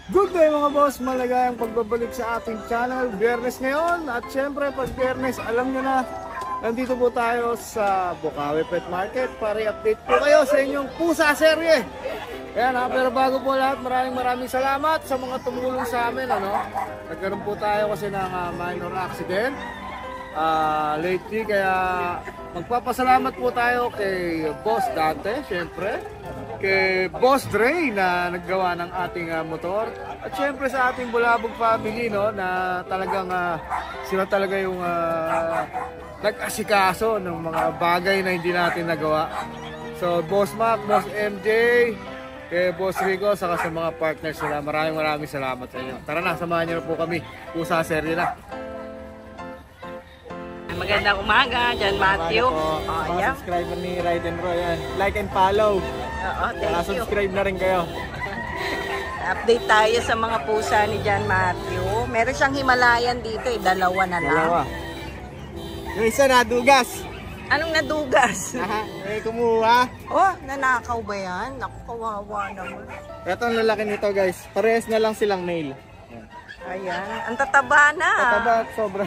Good day mga boss, maligayang pagbabalik sa ating channel. Biyernes ngayon at syempre pag Biyernes alam nyo na, nandito po tayo sa Bukawi Pet Market para i-update po kayo sa inyong pusa serye. Ayan ha, pero bago po lahat, maraming salamat sa mga tumulong sa amin. Nagkaroon po tayo kasi ng minor accident lately, kaya magpapasalamat po tayo kay Boss Dante syempre, kay Boss Dre na naggawa ng ating motor, at syempre sa ating Bulabog family na talagang sila talaga yung nag-asikaso ng mga bagay na hindi natin nagawa. So Boss Mac, Boss MJ, kay Boss Rico, saka sa mga partners nila, maraming salamat sa inyo. Tara na, samahan niyo na po kami, pusa serye na. Magandang umaga, John Matthew. Mga subscriber ni Ride and Roll yan. Like and follow. Thank you. Subscribe na rin kayo. Update tayo sa mga pusa ni John Matthew. Meron siyang Himalayan dito dalawa na lang. Dalawa. Yung isa nadugas. Anong nadugas? Kumuha. Oh, nanakaw ba yan? Naku, kawawa naman. Ito ang lalaki nito guys. Parehas na lang silang male. Ayan, ang tataba na. Tataba, sobra.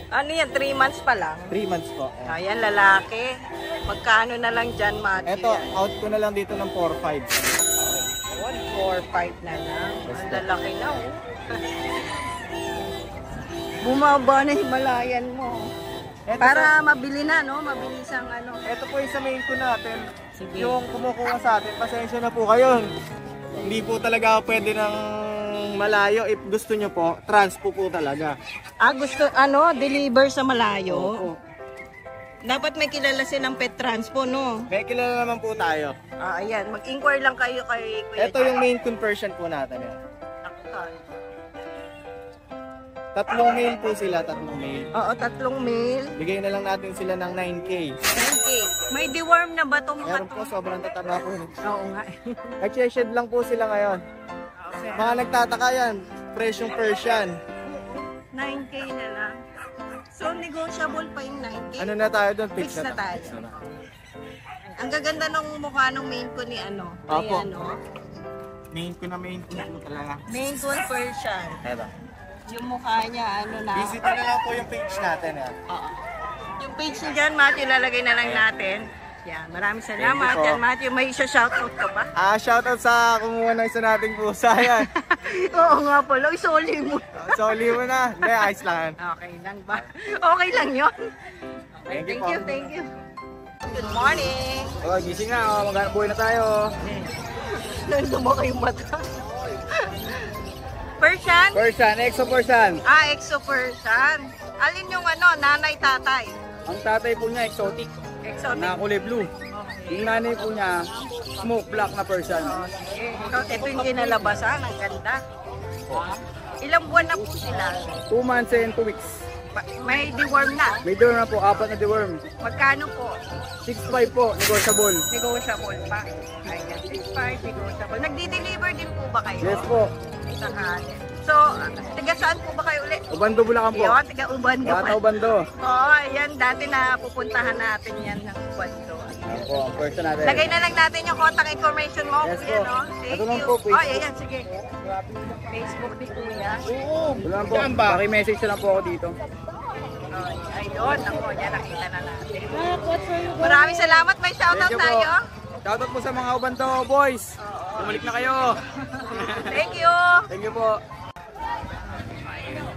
Ano yan, 3 months pa lang? 3 months po. Ayan, lalaki. Magkano na lang John Matthew? Ito, out ko na lang dito ng 4-5. 4-5 na lang. Ang lalaki na oh. Bumaba na Himalayan mo. Ito Para mabili na, no? Mabilis ang ano. Ito po yung sa main ko natin. Sige. Yung kumukuha sa atin, pasensya na po kayo. Hindi po talaga pwede ng malayo. If gusto nyo po, transpo po talaga. Gusto, deliver sa malayo? Oo. Dapat may kilala silang pet transpo, no? May kilala naman po tayo. Ayan. Mag-inquire lang kayo kay Kuya. Ito yung main conversion po natin. Taktan. Tatlong mail po sila, tatlong mail. Oo, 3 male. Bigay na lang natin sila ng 9K. 9K. May deworm na ba itong mga Meron po, sobrang tataba po. Oo nga. Nag-shed lang po sila ngayon. Okay. Mga nagtataka yan, presyong Persian. 9K na lang. So, negotiable pa yung 9K. Ano na tayo doon? Fix na tayo. Ang gaganda ng mukha ng main ko ni Opo. Main ko talaga. Main ko Persian. Eto. Yung mukha niya, na. Visit na lang po yung page natin. Oo. Yung page niya dyan, Matthew, lalagay na lang natin. Yan, maraming salamat. Yan, Matthew, may isa-shoutout ka pa? Shoutout sa kumuha ng isa nating pusa yan. Oo nga pala, isoli mo. Soli mo na. Hindi, ayos lang. Okay lang ba? Okay lang yun. Okay, Thank you po. thank you. Good morning. Gising na. Maghanap buhay na tayo. Nandun mo kayong mata. Persian? Persian, Exo Persian. Exo Persian. Alin yung nanay, tatay? Ang tatay po niya, exotic. Exotic. Na kulay blue. Okay. Yung nanay po niya, smoke black na Persian. Ito yung kinalabasan. Ang ganda. Ilang buwan na po sila? 2 months and 2 weeks. May deworm na. May deworm na po, 4 na deworm. Magkano po? 6.5 po, negotiable. Negotiable pa. Ayan, 6.5 negotiable. Nagdi-deliver din po ba kayo? Yes po. Sakali. So, taga saan po ba kayo ulit? Ubando Bulacan po. Yun, taga Ubando. Bata Ubando. Oo, ayan. Dati na pupuntahan natin yan ng Ubando. Yan po, ang Persian natin. Lagay na lang natin yung contact information mo. Yes Kuya, po. no? Thank Ito lang you. po, Facebook. Ayan, sige. Facebook ni Kuya. Wala po. Paki-message na lang po ako dito. Ayun, ako niya, nakita na natin. Maraming salamat. May shoutout Thank you po. tayo. Shoutout po sa mga Ubando boys. Bumalik na kayo. Thank you. Thank you po.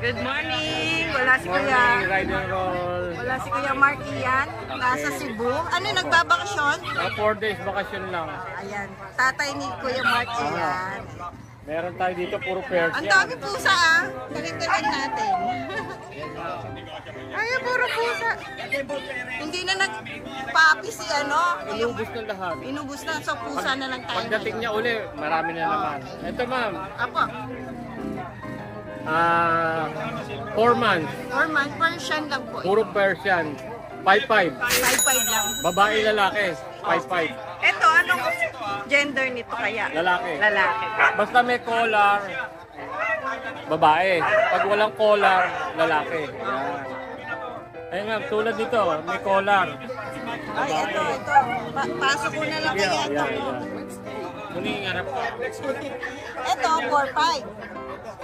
Good morning. Wala si Kuya. Ride and roll. Wala si Kuya Mark Ian. Nasa Cebu. Ano, nagbabakasyon? 4 days bakasyon lang. Ayan. Tatay ni Kuya Mark Ian. Meron tayo dito puro Persian. Ang dami pusa Nakikalan natin. Ay, puro pusa. Hindi na nagpapi si Inubos na lahat. Inubos na. So, pusa na lang tayo. Pagdating niya uli, marami na naman. Ito ma'am, Apo. 4 months. 4 months. Persian lang po. Puro Persian. 5'5". 5'5 lang. Babae, lalaki. 5'5". Ito, anong gender nito kaya? Lalaki. Lalaki. Basta may collar, babae. Pag walang collar, lalaki. Yan. Ayun nga, tulad dito, may collar. Ay, ito. Pasok ko na lang kaya ito. Muna yung harap ko. Ito, 4-5.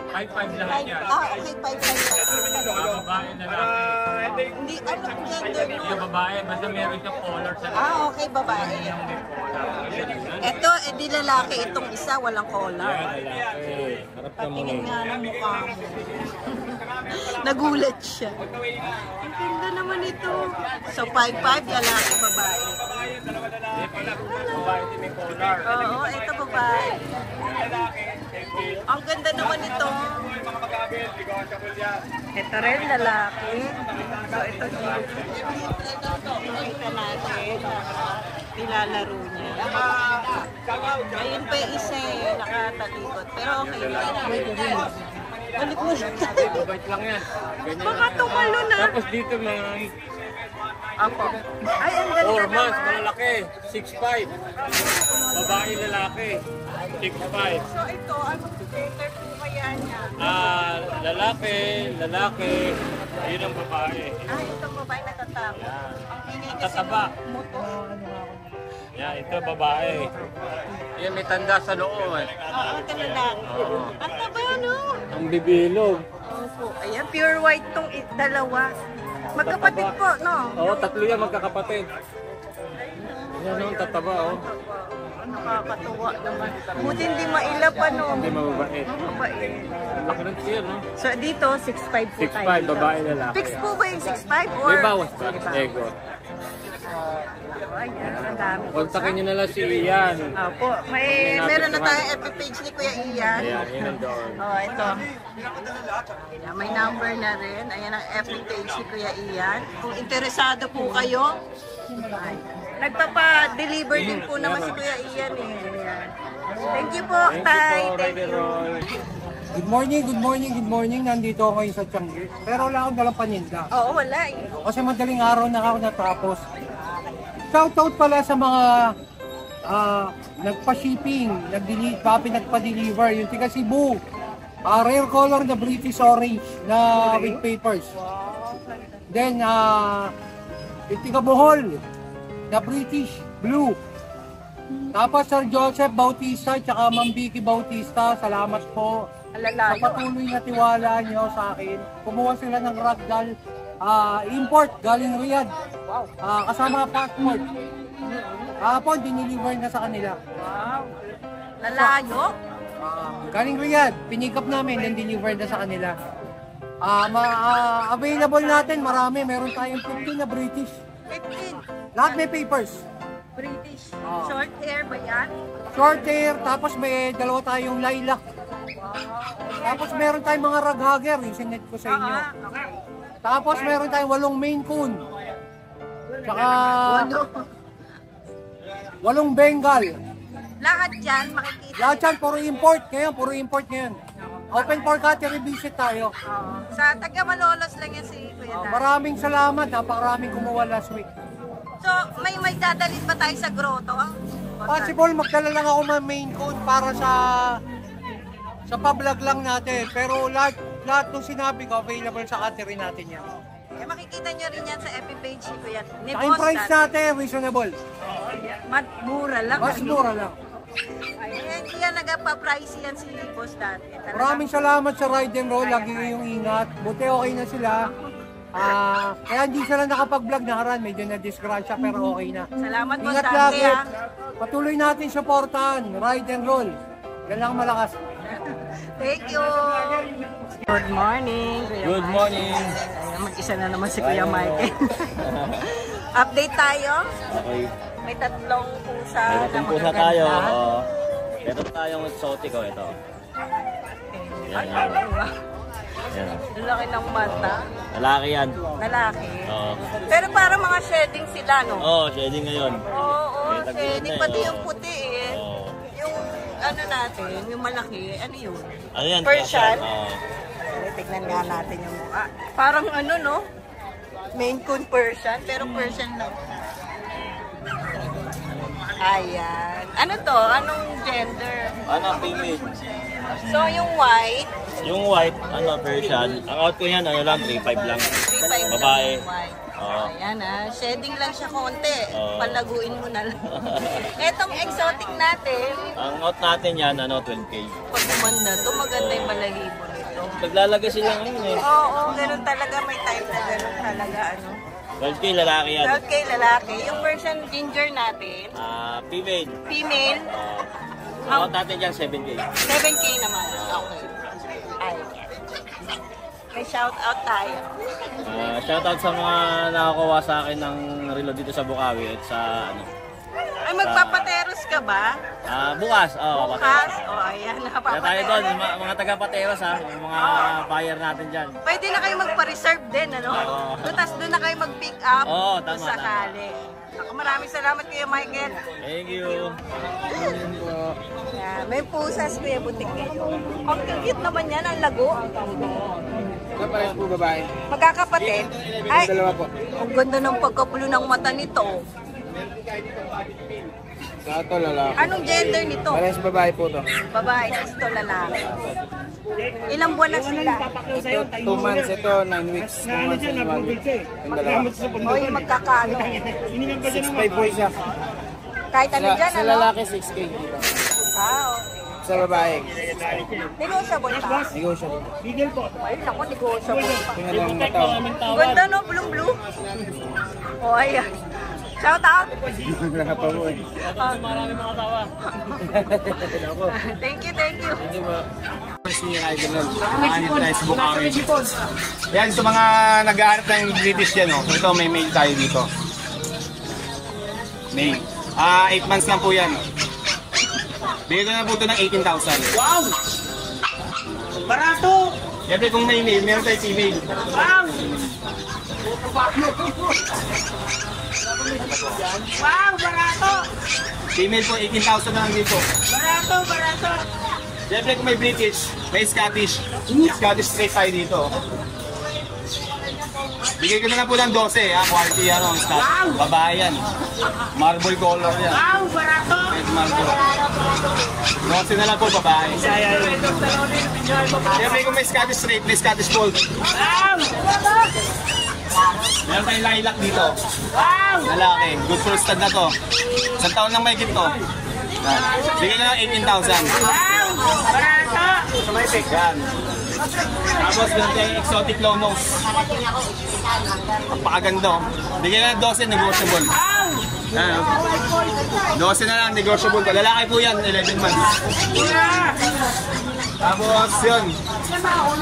5-5 lahat yan. Okay, 5-5. Babae na lalaki. Hindi, anong gender mo? Yung babae, basta meron siyang color sa Okay, babae. Ito, di lalaki. Itong isa, walang collar. lalaki. Harap ka mo Patingin nga ng mukha mo. Nagulat siya. Ang ganda naman ito. So, 5-5, lalaki, babae. Babae din may color. Oo, ito babae. Ang ganda naman ito. Ito rin, lalaki. So, ito din. Kita natin. Nilalaro niya. Ayun pa yung isa nakatalikod. Pero okay lang. Balik mo siya. Bait lang yan. Baka tumalo na. Tapos dito ma'am, Ako. Ay, ang ganda 4 months, naman. malalaki, 6'5". Babae, lalaki, 6'5". So, ito, ano gender po kaya niya? Lalaki, yun ang babae. Itong babae natatakot. Yan. Ang ingay kasi Tataba. ng muto. Yan, ito babae. Yan, may tanda sa loob. Ito lalaki. Ang taba, no? Ang bibilog. Opo. Ayan, pure white tong dalawa. Magkapatid po, no? Oo, tatlo yan magkakapatid. Yan ang tataba, oh. Nakakatuwa naman. Buti hindi mailap, ano? Hindi mababait. Mabait. Laki ng tiyan, no? So, dito, 6'5 po tayo. 6'5", babae, lalaki. Fix po ba yung 6'5 or? May bawas pa. May bawas. Ego. Ayan, ang dami po. Kontakin nyo na lang si Ian. Opo, meron na tayong FB page ni Kuya Ian. Ayan, yun ang doon. Oh, ito. Ayan, may number na rin. Ayan ang FB page ni Kuya Ian. Kung interesado po kayo, ay, nagpapa-deliver din po naman si Kuya Ian eh. Ayan. Thank you po, Tay. Thank you. Good morning. Nandito ako ngayon sa Tiangge. Pero wala akong dalang paninda. Oo, wala eh. Kasi madaling araw na ako natapos. Shoutout pala sa mga nagpa-shipping, nagpa-deliver. Yung tiga Cebu. Rare color na British orange na with papers. Then, yung tiga Bohol na British blue. Tapos Sir Joseph Bautista at Ma'am Vicky Bautista, salamat po sa Alalayo. patuloy na tiwala nyo sa akin. Kumuha sila ng ragdoll import galing Riyadh. Kasama passport. Kahapon, diniliver na sa kanila. Wow. Lalayo? Galing Riyadh, pinick up namin, then deliver na sa kanila. Available natin, marami. Meron tayong 15 na British. 15. Lahat may papers. British. Short hair ba yan? Short hair, tapos may dalawa tayong lilac. Tapos meron tayong mga raghagger, yung sinet ko sa inyo. Okay. Tapos meron tayong 8 Maine Coon. Tsaka 8 Bengal. Lahat dyan makikita. Lahat yan, puro import ngayon. Open for category visit tayo. Sa taga Malolos lang yan si Kuya Dan. Maraming salamat, napakaraming kumuha last week. So, may dadalhin ba tayo sa grotto? Possible, magdala lang ako ng Maine Coon para sa pa-vlog lang natin. Pero lahat ng sinabi ko, available sa category natin yan. Eh, makikita nyo rin yan sa FB page ni Kuya. Ni Sa yung price Dan. natin, reasonable. Mura lang. Mas mura lang. Ay, hindi yan nagpa-price yan si Boss Dan. Maraming salamat sa Ride and Roll. Lagi kayong ingat. Buti okay na sila. Kaya hindi sila nakapag-vlog na haran. Medyo na-disgrasya pero okay na. Salamat Boss Ingat Dan. lagi. Kaya, Patuloy natin supportahan. Ride and Roll. Yan lang malakas. thank you. Good morning. Kuya Good Mike. morning. Ayan, mag-isa na naman si Kuya Mike. Update tayo. Okay. May tatlong pusa May na tatlong pusa magaganda. tayo. Oo. Meron tayong exotico ito. Yan, yan. Yan. Ang laki ng mata. Lalaki yan. Lalaki. Oo. Pero parang mga shedding sila, no? Oo, shedding ngayon. Oo, May tagilid shedding. na, Pati oh. yung puti eh. Oo. Yung ano natin, yung malaki, ano yun? Ano yan? Persian? Oo. Tignan nga natin yung mukha. Parang ano, no? Maine Coon Persian, pero Persian lang. Ayan. Ano to? Anong gender? Ano, female? So, yung white, Yung white, ano, Persian. Ang out ko yan, ano lang, 3.5 lang. 3.5 Babae. lang yung white. Oo. Ayan shedding lang siya konti. Oo. Palaguin mo na lang. Etong exotic natin, Ang out natin yan, 12K. pag gumanda to, maganda yung balahibo nito. Naglalagay sila ngayon eh. Oo, ganun talaga. May time na ganun talaga. 12K lalaki yan. 12K lalaki. Yung Persian ginger natin, Female. female, Ang out natin dyan, 7K. 7K naman. Okay. Ay, may shout out tayo. Shoutout sa mga nakakuha sa akin ng relo dito sa Bukawi at sa Ay, magpapateros ka ba? bukas. Bukas? O, ayan, Kaya tayo doon, nakapapateros. mga taga-Pateros yung mga buyer natin dyan. Pwede na kayo magpa-reserve din, ano? Oo. Tapos doon na kayo mag-pick up Oo, kung tama, sakali. Ako, maraming salamat kayo, Michael. Thank you. Yeah, may pusas, Kuya Butik kayo. Ang cute naman yan, ang lago. Pares po babae. Magkakapatid. Ay, Dalawa po. ang ganda ng pagkapulo ng mata nito. Sa ito lalaki. Anong gender nito? Pares babae po to. Babae, tapos ito lalaki. Ilang buwan na sila? 2 months ito, 9 weeks. 2 months and 1 week. Ang dalawa. O yung magkakano? 6'5 po siya. Kahit ano dyan, Sa ano? lalaki 6K. Diba? Okay. Sa babae, Negotiable pa? negotiable. Ayun ako, negotiable pa. Tingnan lang ang mata. Ganda no, blue. O, ayan. Shout out. Wala pa po eh. Thank you, thank you. Yan, sa mga nag-aarap ng British yan, oh. Ito, may mail tayo dito. Mail. 8 months lang po yan. Bigay ko na po ito ng 18,000. Wow! Barato! Siyempre kung may mail, meron tayo female. Wow! Wow, barato! Female po, 18,000 na lang dito. Barato! Siyempre kung may British, may Scottish. Scottish straight tayo dito. Bigay ko na lang po ng 12, quality yan, Scottish. Babae yan. Marble color yan. Wow, barato! Red marble. 12 na lang po, babae. Siyempre kung may Scottish straight, may Scottish fold. Wow! Meron tayong lilac dito. Wow! Lalaki. Good full stud na to. Isang taon lang may to. Yan. Bigyan na ng 18,000. Wow! Barato! Yan. Tapos meron tayong exotic low nose. Napakaganda. Bigyan na ng 12, negotiable. Yan. 12 na lang, negotiable. Lalaki po yan, 11 months. Tapos yun.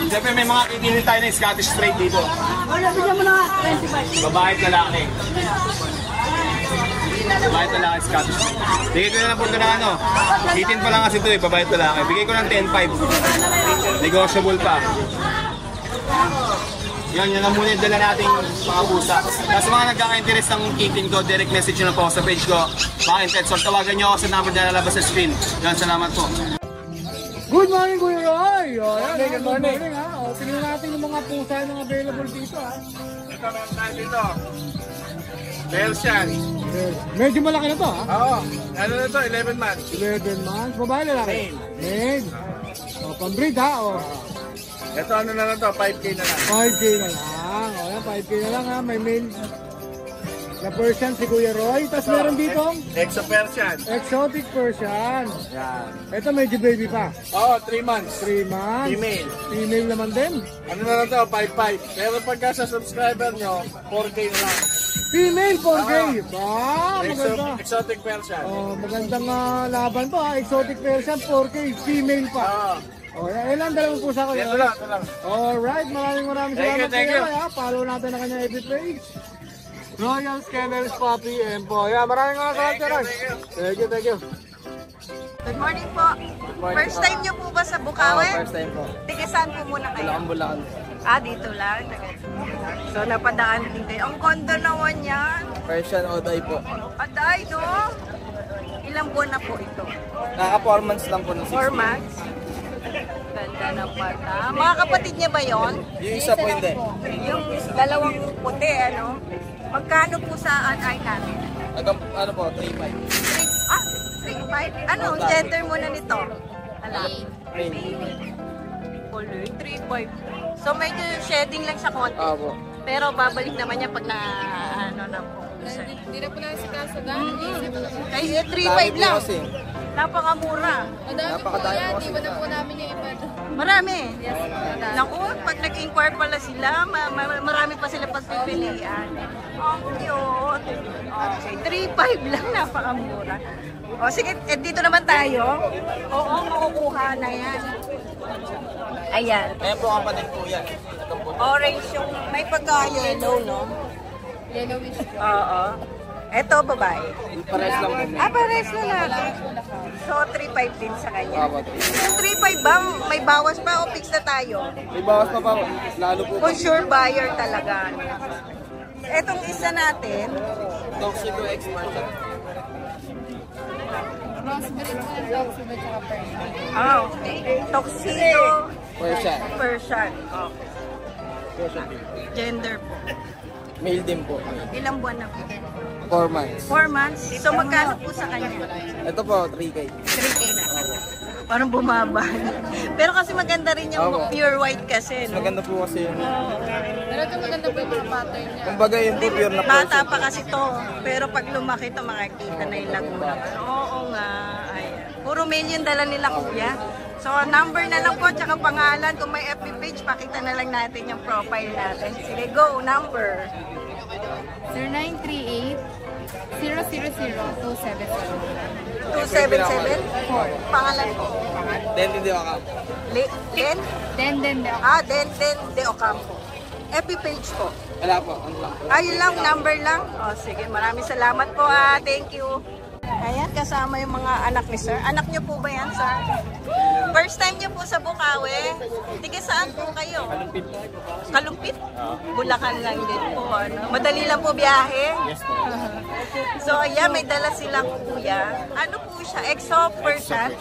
Siyempre may mga kitinin tayo ng Scottish straight dito. Babae at lalaki. Babae at lalaki Scottish straight. Bigay ko na lang po ito ng ano. 18 pa lang kasi ito babae at lalaki. Bigay ko ng 10,500. Negotiable pa. Yan ang muna yung dala nating mga pusa. Tapos mga nagkaka-interest ng kitten ko, direct message nyo na po sa page ko. Baka Pet Store, tawagan nyo ako sa number na lalabas sa screen. Yan, salamat po. Good morning, Kuya Roy! O, yan, good morning ha. O, tingnan natin yung mga pusa na available dito ha. Ito, meron tayo dito. Persian. Medyo malaki na to ha. Oo. Ano na ito? 11 months. 11 months. Babae lalaki? Male. O, pang-breed ha. O, Ito ano na lang to? 5K na lang. 5K na lang. O, yan, 5K na lang ha. May male na Persian si Kuya Roy. Tapos meron dito Exo Persian. exotic Persian. Yan. Ito medyo baby pa. Oo, 3 months. 3 months. Female. Female naman din. Ano na lang to? 5.5. Pero pagka sa subscriber nyo, 4K na lang. Female 4K. Ba, maganda. Exotic Persian. Oh, magandang laban to ha. Exotic Persian 4K. Female pa. Oo. Oh, ilan dalawang pusa ko yan? Ito lang, ito lang. Alright, maraming Thank you, salamat thank Kuya you. Roy, ha. Follow natin ang kanyang FB page. Royal Kennels Puppy Empo. Yeah, maraming salamat Kuya Roy. Thank you. Good morning po. First time nyo po ba sa Bukawi? First time po. Tiga saan po muna kayo? Bulacan. Dito lang. So, napadaan din kayo. Ang kondo naman yan. Persian Oday po. Aday, no? Ilang buwan na po ito? Naka 4 months lang po ng 4 months? Ganda ng bata. Mga kapatid niya ba yon? Yung isa po hindi. Yung dalawang puti, ano? Magkano po sa ay natin? Ano po, 3.5. 3.5? Ano, ang gender muna nito? Lalaki. Baby. Color, 3.5. So, medyo shedding lang sa konti. Po. Pero babalik naman niya pag na, ano na po. Hindi na po na si kaso dahil isip na po. Kaya 3.5 lang. Napakamura. Madami po yan, di ba na po namin yung iba. Marami. Yes, madami. Naku, pag nag-inquire pala sila, marami pa sila pagpipilian. Ang cute. Okay, 3.5 lang, napakamura. O sige, dito naman tayo. Oo, makukuha na yan. Ayan. Ayan po kapatid po yan. Orange yung may pagka-yellow, no? Yellowish. Oo. Ito, babae. Pares lang po. Pares na natin. So, 3.5 din sa kanya. Yung 3.5 ba, may bawas pa o fix na tayo? May bawas pa pa. Lalo po. Kung sure buyer talaga. Etong isa natin, Toxico Expert. Crossbreed po ng Toxico tsaka Persian. okay. Tuxedo Persian. Persian. Okay. Gender po. Male din po. Ilang buwan na po? 4 months. 4 months. So, magkano po sa kanya? Ito po, 3K. 3K na. Parang bumaba. Pero kasi maganda rin yung Opo. pure white kasi, no? Maganda po kasi yun. Pero ito maganda po yung mga pattern niya. Kumbaga yun po, pure na Bata pa kasi to. Pero pag lumaki to, makikita na yung laguna. Oo nga. Ayan. Puro mail yung dala nila, kuya. So, number na lang po, tsaka pangalan. Kung may FB page, pakita na lang natin yung profile natin. Sige, go. Number. 0938-000-277. 277? Pangalan po. Then, hindi ako. Den? Den. Den de Ocampo. FB page po. Wala po. Ano lang. Ayun lang, number lang. O, sige, maraming salamat po. Thank you. Ayan, kasama yung mga anak ni sir. Anak niyo po ba yan, sir? First time niyo po sa Bukawi? Tiga saan po kayo? Kalumpit. Kalumpit? Bulacan lang din po. Ano? Madali lang po biyahe? Yes po. So, ayan, may dala silang kuya. Ano po siya? Exo Persian?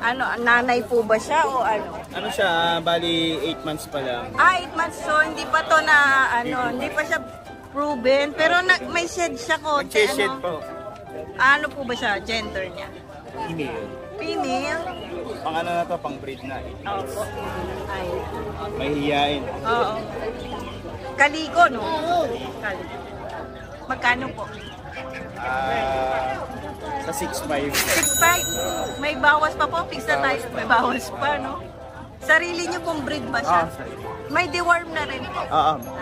Ano, nanay po ba siya o ano? Ano siya, bali 8 months pa lang. 8 months. So, hindi pa to na, ano, hindi pa siya proven. Pero may shed siya konti. Nag-shed po. Ano po ba siya? Gender niya? Email. Female? Pang ano na to, pang breed na. Opo. Ay. May hiyain. Oo. Kaligo, no? Kaligo. Magkano po? Sa 6'5". 6.5. May bawas pa po. Fix na tayo. May bawas pa, no? Sarili niyo pong breed ba siya? May deworm na rin po.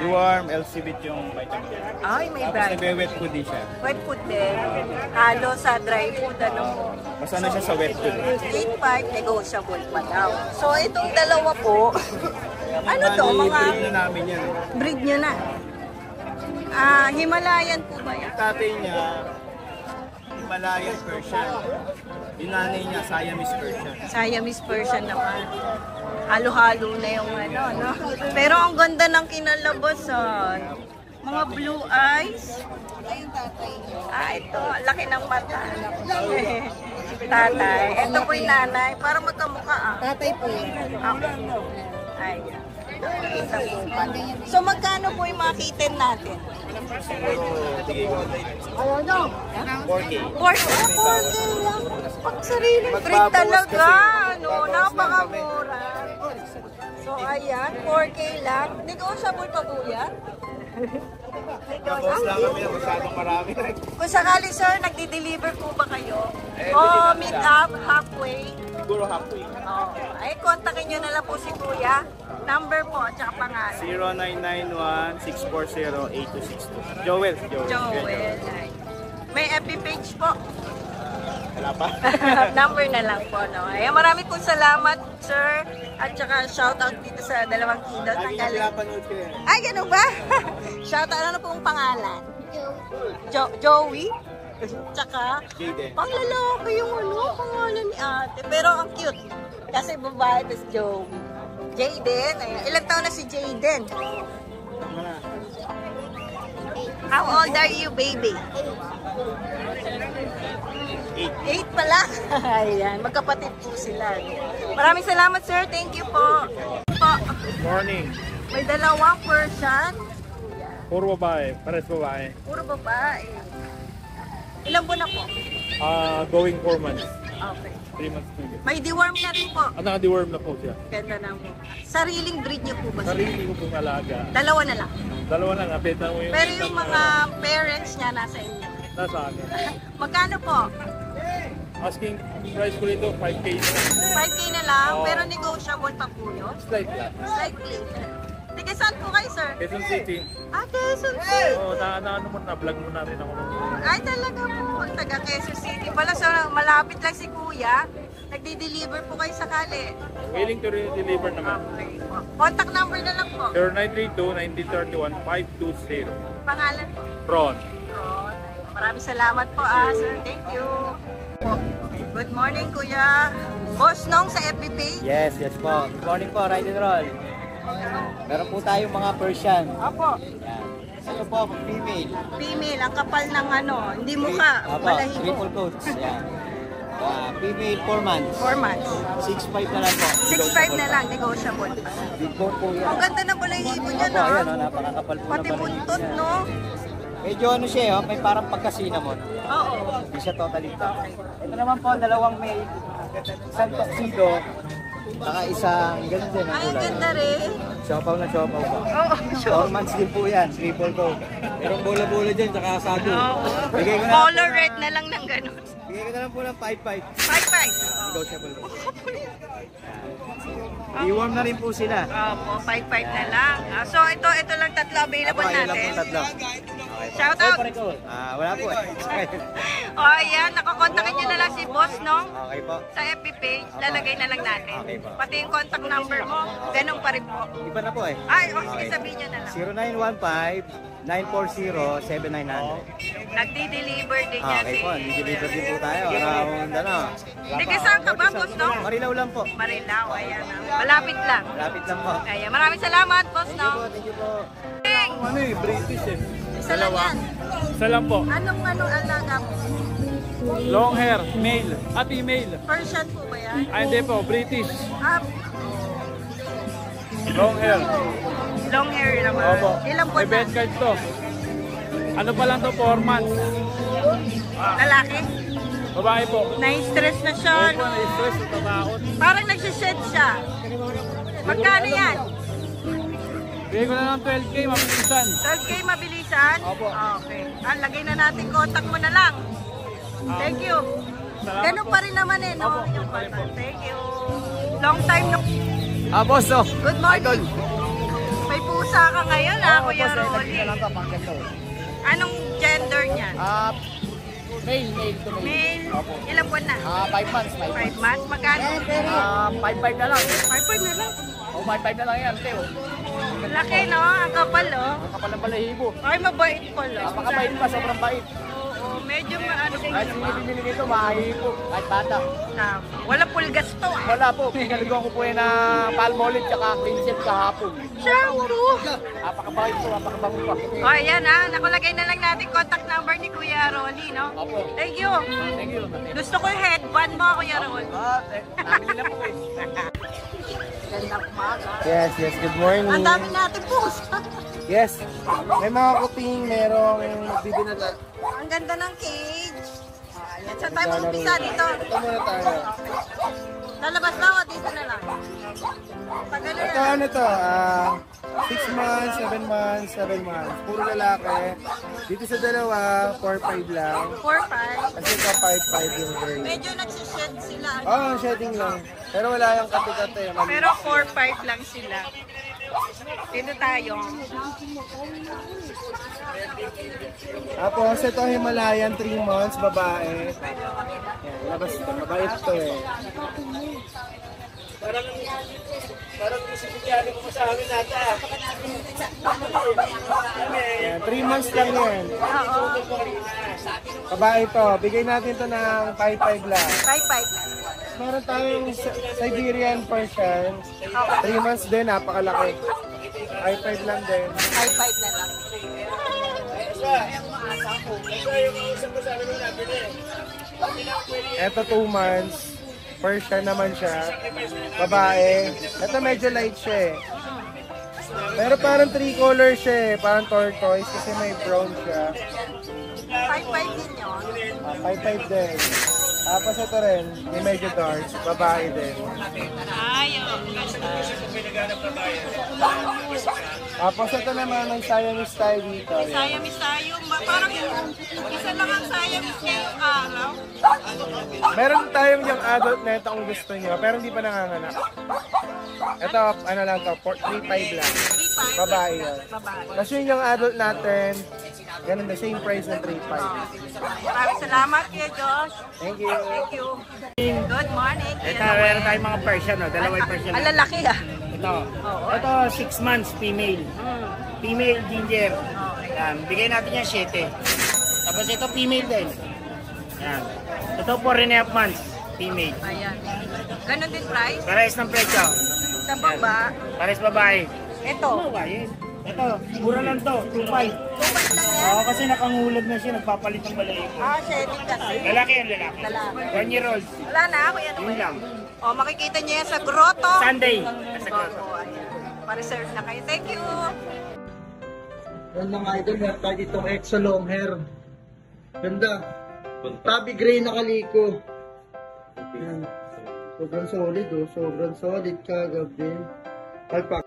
Deworm, LCBit yung vitamin. Ay, may Tapos brand. nagwe-wet food din siya. Wet food din. Halo sa dry food, ano? Basta na siya sa wet food. 8.5, negotiable pa daw. So, itong dalawa po, ano to, Bali, mga breed na namin yan. breed nyo na. Himalayan po ba yan? Tatay niya, Himalayan Persian. Yung nanay niya, Siamese Persian. Siamese Persian naman. Halo-halo na yung ano, no? Pero ang ganda ng kinalabasan. Mga blue eyes. Ito, laki ng mata. Tatay. Ito po yung nanay. Parang magkamukha, Tatay po yun. Ay. So, magkano po yung mga kitten natin? Ano? 4K. 4K lang. Pag sariling breed talaga. Ano, napakamura. So, ayan. 4K lang. Negotiable pa po yan? Tapos lang kami na masyadong marami. Kung sakali, sir, nagdi-deliver po ba kayo? O meet up halfway? Siguro halfway. Ay, kontakin nyo na lang po si Kuya. Number po, at saka pangalan. 0991-640-8262. Joel. Joel. Ay. May FB page po. Wala pa. Number na lang po, no? Ay, maraming po salamat, sir. At saka shoutout dito sa dalawang kidot. Lagi niya pinapanood ko yan. Ay, ganun ba? Shoutout, ano po ang pangalan? Joey? Tsaka, Jaden. pang lalaki yung ano, pangalan ni ate. Pero ang cute. Kasi babae, tapos Joey. Jaden. Ayan. Ilang taon na si Jaden? How old are you, baby? 8 pala. Ayan, magkapatid po sila. Maraming salamat, sir. Thank you po. Morning. May dalawang Persian. Puro babae. Pares babae. Puro babae. Ilang buwan na po? Going 4 months. Okay. 3 months na yun. May deworm na rin po. Naka-deworm na po siya. Ganda na mo. Sariling breed niyo po ba siya? Sarili ko pong alaga. Dalawa na lang. Dalawa lang, apeta mo yung... Pero yung mga parents niya nasa inyo. Nasa akin. Magkano po? Asking price ko nito, 5K na. 5K na lang, Oo. pero negotiable pa po yun. Slight lang. Slightly. Sige, saan po kayo, sir? Quezon City. Ah, Quezon City. Oo, ano mo na, vlog mo na rin ako. Ay, talaga po. Taga Quezon City pala. So, malapit lang si Kuya. Nagdi-deliver po kayo sakali. Willing to deliver naman. Okay po. Contact number na lang po. 0932-9031-520. Pangalan po. Ron. Oh, maraming salamat po, sir. Thank you. Good morning, Kuya. Boss Nong sa FB page. Yes, yes po. Good morning po, Ride and Roll. Meron po tayong mga Persian. Apo. Yan. Ito po, female. Female, ang kapal ng ano, hindi mukha, Apo, balahibo. triple coats. Yan. Female, 4 months. 4 months. 6'5 na lang po. 6'5 na lang, negotiable pa. Big bone po yan. Ang ganda ng balahibo niya, Apo, no? ayan, oh, napakakapal po Pati ng balahibo buntot, niya. no? Medyo ano siya, oh, may parang pagka-cinnamon. Oo. Hindi siya totally top. Ito naman po, dalawang male. Isang tuxedo. Saka isang ganun din ang Ay, ang kulay. ganda rin. Siopaw na siopaw po. Oo, 4 months din po yan, triple coat. Merong bola-bola dyan, saka sado. Bigay ko na lang Color po red na lang ng ganun. Bigay ko na lang po ng 5'5". 5'5". Negotiable po. I-warm na rin po sila. Opo, 5'5 na lang. So, ito lang tatlo available Ayun lang natin. po tatlo. Shout out. Wala po eh. O, ayan, nakakontakin nyo na lang si Boss, no? Okay po. Sa FB page, lalagay na lang natin. Okay po. Pati yung contact number mo, ganun pa rin po. Iba na po eh. Ay, sige, sabihin nyo na lang. 0915-940-7900. Nagdi-deliver din yan Okay si... po, deliver din po tayo. Around ano. Hindi, saan ka ba, Boss, no? Marilaw lang po. Marilao, ayan. Malapit lang. Lapit lang po. Ayan, maraming salamat, Boss, no? Thank you po. Ting! Ano eh, British eh. Isa lang yan. Isa lang po. Anong alaga mo? Long hair, male. Female. Persian po ba yan? Ay, hindi po, British. Ah, Long hair. long hair naman. Opo. Ilang May buwan bed na? card to. Ano pa lang to, 4 months. Lalaki? Babae po. Na-stress na siya, Ay po, no? na-stress, natakot. Parang nagsished siya. Magkano yan? Bigay ko na lang 12K, mabilisan. 12K mabilisan? Opo. Okay. Lagay na natin contact mo na lang. Thank you. Salamat Ganun po. pa rin naman eh, no? Opo, Yung pa rin po. Thank you. Long time no. Boss, oh. Good morning. May pusa ka ngayon, Kuya Rolly. to. Anong gender niyan? Male to Male? Ilang buwan na? 5 months, 5 months? Magkano? 5'5 na lang. 5 na lang. 5'5 na lang yan, Teo. Laki, no? Ang kapal, oh. Ang kapal ng balahibo. Ay, mabait pala. Napakabait pa, sobrang bait. Oo, medyo maano po. Kahit hindi bibili nito, mahihipo. Kahit bata. Wala pulgas to, ah. Wala po, pinaliguan ko po yan ng palmolive tsaka cleansep kahapon. Shampoo! Napakabait po, napakabango pa. O, ayan ha. Nakulagay na lang natin contact number ni Kuya Rolly, no? Opo. Thank you. Thank you. Gusto ko yung headband mo, Kuya Rolly. Nabili na po eh. Ganda umaga. Yes, yes. Good morning. Ang dami natin pusa. Yes. May mga kuting, merong magbibinala. Ang ganda ng cage. Ayan. Saan tayo mag-umpisa dito? Ito muna tayo. Lalabas na o dito na lang? Tagal na Ito lang. ano to, 6 months, 7 months, 7 months. Puro lalaki. Dito sa dalawa, 4-5 lang. 4-5. Kasi ito 5-5 yung girl. Medyo nagsished sila. ano? Oo, shedding lang. Pero wala yung kati-kati. Pero 4-5 lang sila. Dito tayo. Tapos ito Himalayan, 3 months, babae. Yan, labas ito. Mabait to eh. Parang sisigyari ko sa amin nata. Yan, 3 months lang yan. Oo. Babae to. Bigay natin to ng 5-5 lang. 5-5 lang. Meron tayong Siberian Persian. 3 months din, napakalaki. 5-5 lang din. 5-5 na lang. Ito 2 months. Persian naman siya. Babae. Ito medyo light siya eh. Pero parang 3 color siya eh. Parang tortoise kasi may brown siya. 5-5 din yun. 5-5 din. Tapos ito rin, may medyo dark, babae din. Ay, oh, Tapos ito naman, may Siamese tayo dito. Ayan. Siamese tayo. Parang isa lang ang Siamese ngayong araw. Meron tayong yung adult na ito kung gusto nyo, pero hindi pa nanganganak. Ito, ano lang to, 3.5 lang. 3.5. Babae yan. Babae. Kasi yung adult natin, ganun the same price ng 3.5. Maraming salamat kay Josh. Thank you. Thank you. Good morning. Ito, meron tayong mga Persian, no? Dalawang Persian. Ang lalaki ah. Ito. Ito, 6 months, female. Female ginger. Yan, bigay natin yan 7. Tapos ito, female din. Yan. Ito, 4.5 months, female. Ayan. Ganon din price. Parehas ng presyo. Sa baba. Parehas babae. Ito. Babae. Ito, mura lang to, 2.5. 2.5 lang yan. Oo, kasi nakangulog na siya, nagpapalit ng balay. Shedding kasi. Lalaki yan, lalaki. Lalaki. 1 year old. Wala na ako yan. Yun lang. O, makikita niyo yan sa grotto. Sunday. Nasa grotto. Opo, ayan. Pa-reserve na kayo. Thank you. Yan mga idol, meron tayo ditong exo long hair. Ganda. Tabi gray na kaliko. Yan. Sobrang solid oh. Sobrang solid kagabi.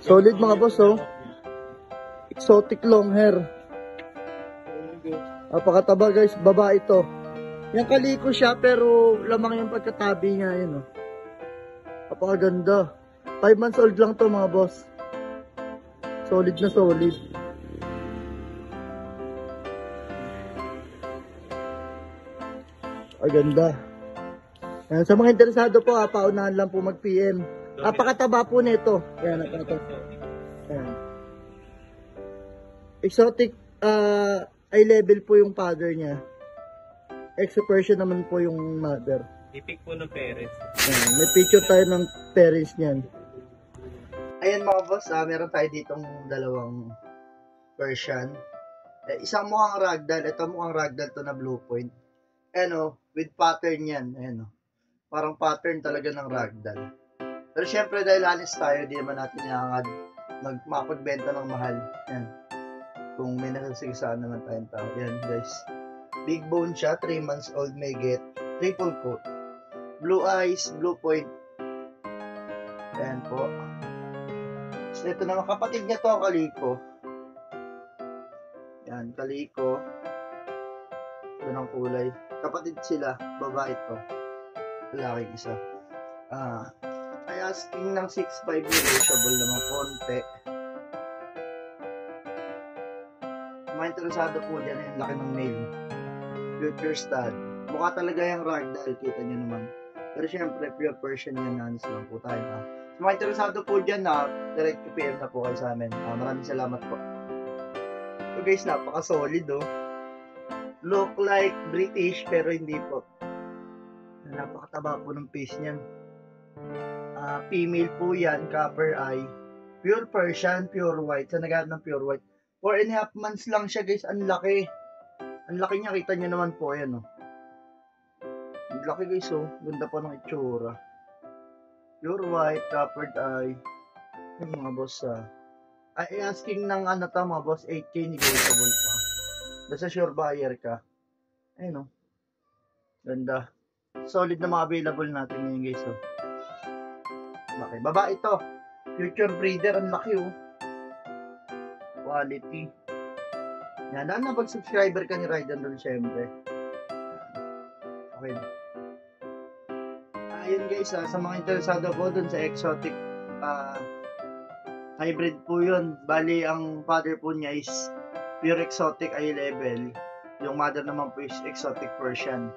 Solid mga boss oh. Exotic long hair. Napakataba guys, babae ito. Yung kaliko siya pero lamang yung pagkatabi niya yun oh. Napakaganda. 5 months old lang to mga boss. Solid na solid. Ay ganda. Ayan, sa mga interesado po, paunahan lang po mag-PM. Napakataba po nito. Ayan, ito. Ayan. Exotic eye level po yung father niya. Exo Persian naman po yung mother. Ipik po ng parents. Ayan, may picture tayo ng parents niyan. Ayan mga boss, meron tayo ditong dalawang Persian. Isang mukhang ragdoll, ito mukhang ragdoll to na blue point. Ano, with pattern yan. Ayan o. Parang pattern talaga ng ragdoll. Pero syempre dahil honest tayo, di naman natin iangad mapagbenta ng mahal. Ayan. Kung may nasasagasaan naman tayong tao. Ayan guys. Big bone siya, 3 months old may get. Triple coat. Blue eyes, blue point. Ayan po. So ito naman, kapatid niya to ang kaliko. Ayan, kaliko. Ito ng kulay. Kapatid sila, babae to. Lalaki isa. Ay asking ng 6'5", negotiable naman konti. Mga interesado po dyan, yung laki ng nail. Future stud. Mukha talaga yung ragdoll, kita nyo naman. Pero syempre, pure Persian yan, nanis lang po tayo. So, mga interesado po dyan na, direct PM na po kayo sa amin. Maraming salamat po. So guys, napaka-solid oh. Look like British pero hindi po. Napakataba po ng face niyan. Female po yan, copper eye. Pure Persian, pure white. Sa naghahanap ng pure white. 4.5 months lang siya guys, ang laki. Ang laki niya, kita niyo naman po yan oh. Ang laki guys oh, ganda pa ng itsura. Pure white, copper eye. Yung mga boss ay asking ng ano to mga boss, 8K negotiable pa. Basta sure buyer ka. Ayun o. Ganda. Solid na mga available natin ngayon guys oh. Okay, babae ito. Future breeder, ang laki oh. Quality. Yan, na pag-subscriber ka ni Ride and Roll syempre. Okay. Ayun guys, sa mga interesado po dun sa exotic hybrid po yun. Bali, ang father po niya is pure exotic eye level. Yung mother naman po is exotic Persian.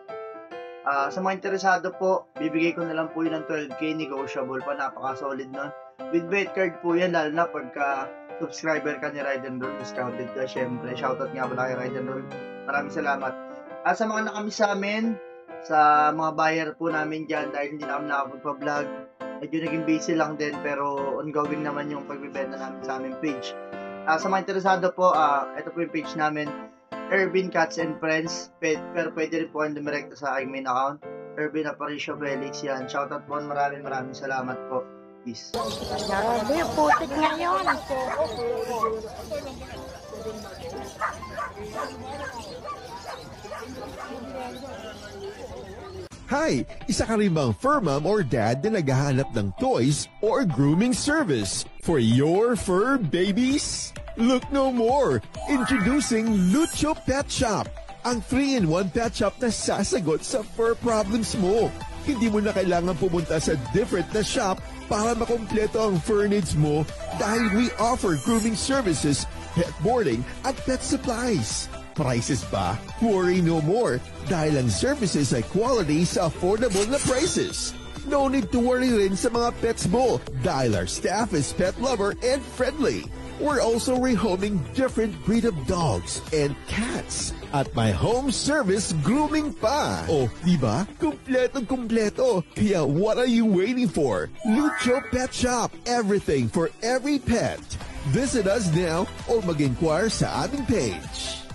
Sa mga interesado po, bibigay ko na lang po yun ng 12K negotiable pa. Napaka-solid nun. With bet card po yan, lalo na pagka subscriber ka ni Ride and Roll, discounted ka syempre. Shoutout nga pala kay Ride and Roll. Maraming salamat. Sa mga nakamiss sa amin, sa mga buyer po namin dyan, dahil hindi na kami nakapagpa-vlog, medyo naging busy lang din, pero ongoing naman yung pagbibenta namin sa aming page. Sa mga interesado po, ito po yung page namin, Ervin Cats and Friends, pero pwede rin po kayong dumirekta sa aking main account, Ervin Aparicio Felix yan. Shoutout po, maraming salamat po. Peace. Grabe, putik ngayon. Hi! Isa ka rin bang fur mom or dad na naghahanap ng toys or grooming service for your fur babies? Look no more! Introducing Lucho Pet Shop, ang 3-in-1 pet shop na sasagot sa fur problems mo. Hindi mo na kailangan pumunta sa different na shop para makompleto ang fur needs mo dahil we offer grooming services, pet boarding, at pet supplies. Prices ba? Worry no more dahil ang services ay quality sa affordable na prices. No need to worry rin sa mga pets mo dahil our staff is pet lover and friendly. We're also rehoming different breed of dogs and cats at my home service grooming pa. Oh, diba? Kumpletong-kumpleto. Kaya what are you waiting for? Lucho Pet Shop. Everything for every pet. Visit us now or mag-inquire sa aming page.